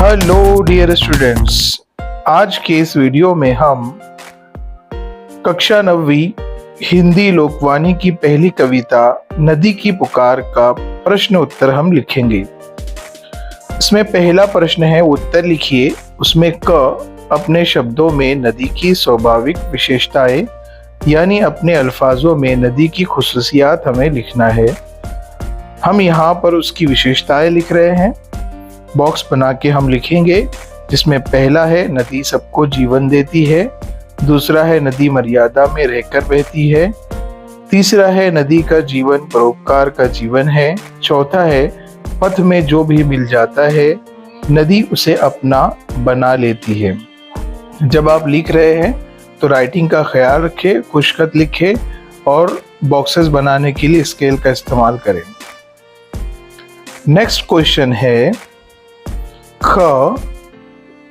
Hello dear students, आज के इस वीडियो में हम कक्षा 9वीं हिंदी लोकवाणी की पहली कविता नदी की पुकार का प्रश्न उत्तर हम लिखेंगे। इसमें पहला प्रश्न है, उत्तर लिखिए। उसमें क अपने शब्दों में नदी की स्वाभाविक विशेषताएं यानी अपने अल्फाजों में नदी की खुसूसियात हमें लिखना है। हम यहाँ पर उसकी विशेषताएं लिख रहे हैं। बॉक्स बना के हम लिखेंगे, जिसमें पहला है नदी सबको जीवन देती है, दूसरा है नदी मर्यादा में रहकर बहती है, तीसरा है नदी का जीवन परोपकार का जीवन है, चौथा है पथ में जो भी मिल जाता है नदी उसे अपना बना लेती है। जब आप लिख रहे हैं तो राइटिंग का ख्याल रखें, खुशखत लिखें और बॉक्सेस बनाने के लिए स्केल का इस्तेमाल करें। नेक्स्ट क्वेश्चन है, ख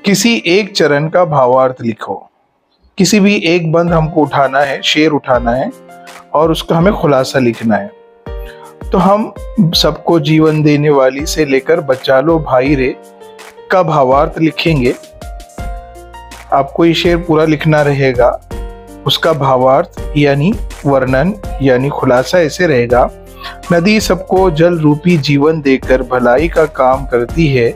किसी एक चरण का भावार्थ लिखो। किसी भी एक बंद हमको उठाना है, शेर उठाना है और उसका हमें खुलासा लिखना है। तो हम सबको जीवन देने वाली से लेकर बचा लो भाई रे का भावार्थ लिखेंगे। आपको ये शेर पूरा लिखना रहेगा। उसका भावार्थ यानी वर्णन यानी खुलासा ऐसे रहेगा, नदी सबको जल रूपी जीवन देकर भलाई का काम करती है,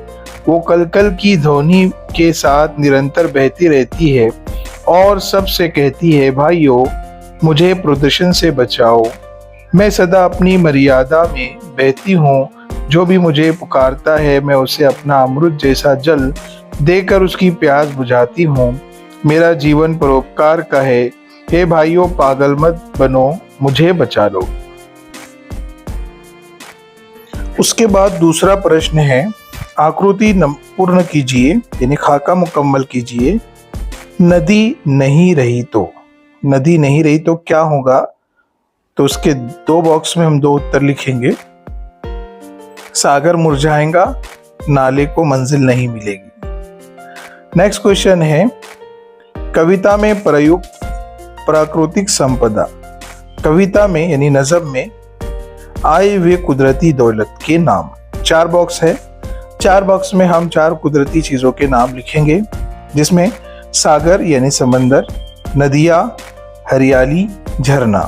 वो कलकल की ध्वनि के साथ निरंतर बहती रहती है और सबसे कहती है, भाइयों मुझे प्रदूषण से बचाओ। मैं सदा अपनी मर्यादा में बहती हूँ, जो भी मुझे पुकारता है मैं उसे अपना अमृत जैसा जल देकर उसकी प्यास बुझाती हूँ। मेरा जीवन परोपकार का है, हे भाइयों पागल मत बनो, मुझे बचा लो। उसके बाद दूसरा प्रश्न है, आकृति पूर्ण कीजिए यानी खाका मुकम्मल कीजिए। नदी नहीं रही तो, नदी नहीं रही तो क्या होगा? तो उसके दो बॉक्स में हम दो उत्तर लिखेंगे। सागर मुरझाएगा, नाले को मंजिल नहीं मिलेगी। नेक्स्ट क्वेश्चन है, कविता में प्रयुक्त प्राकृतिक संपदा। कविता में यानी नज़म में आए हुए कुदरती दौलत के नाम। चार बॉक्स है, चार बॉक्स में हम चार कुदरती चीजों के नाम लिखेंगे, जिसमें सागर यानी समंदर, नदियां, हरियाली, झरना।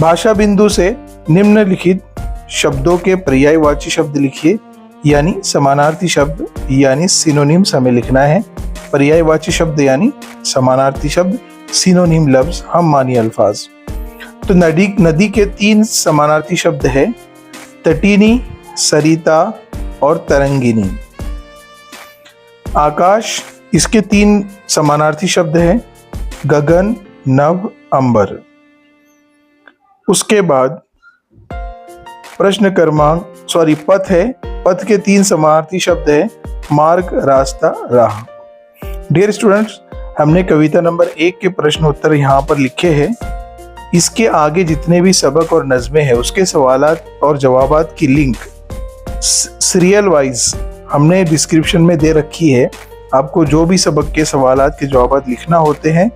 भाषा बिंदु से निम्नलिखित शब्दों के पर्यायवाची शब्द लिखिए यानी समानार्थी शब्द यानी सिनोनिम्स हमें लिखना है। पर्यायवाची शब्द यानी समानार्थी शब्द, सिनोनिम लफ्ज हम मानी अल्फाज। तो नदी के तीन समानार्थी शब्द है, तटीनी, सरिता और तरंगिनी। आकाश, इसके तीन समानार्थी शब्द हैं, गगन, नभ, अंबर। उसके बाद प्रश्न क्रमांक पथ है। पथ के तीन समानार्थी शब्द हैं, मार्ग, रास्ता, राह। डियर स्टूडेंट्स, हमने कविता नंबर 1 के प्रश्न उत्तर यहाँ पर लिखे हैं। इसके आगे जितने भी सबक और नज़में हैं उसके सवालात और जवाबात की लिंक सीरियल वाइज हमने डिस्क्रिप्शन में दे रखी है। आपको जो भी सबक के सवालात के जवाबात लिखना होते हैं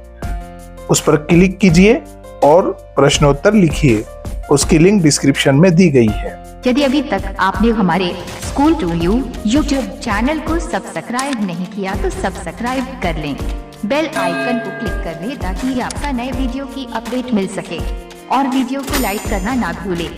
उस पर क्लिक कीजिए और प्रश्नोत्तर लिखिए। उसकी लिंक डिस्क्रिप्शन में दी गई है। यदि अभी तक आपने हमारे school to you YouTube channel को सब्सक्राइब नहीं किया तो सब्सक्राइब कर लें। बेल आइकन को क्लिक कर लें ताकि आपका नए वीडियो की अपडेट मिल सके और वीडियो को लाइक करना ना भूलें।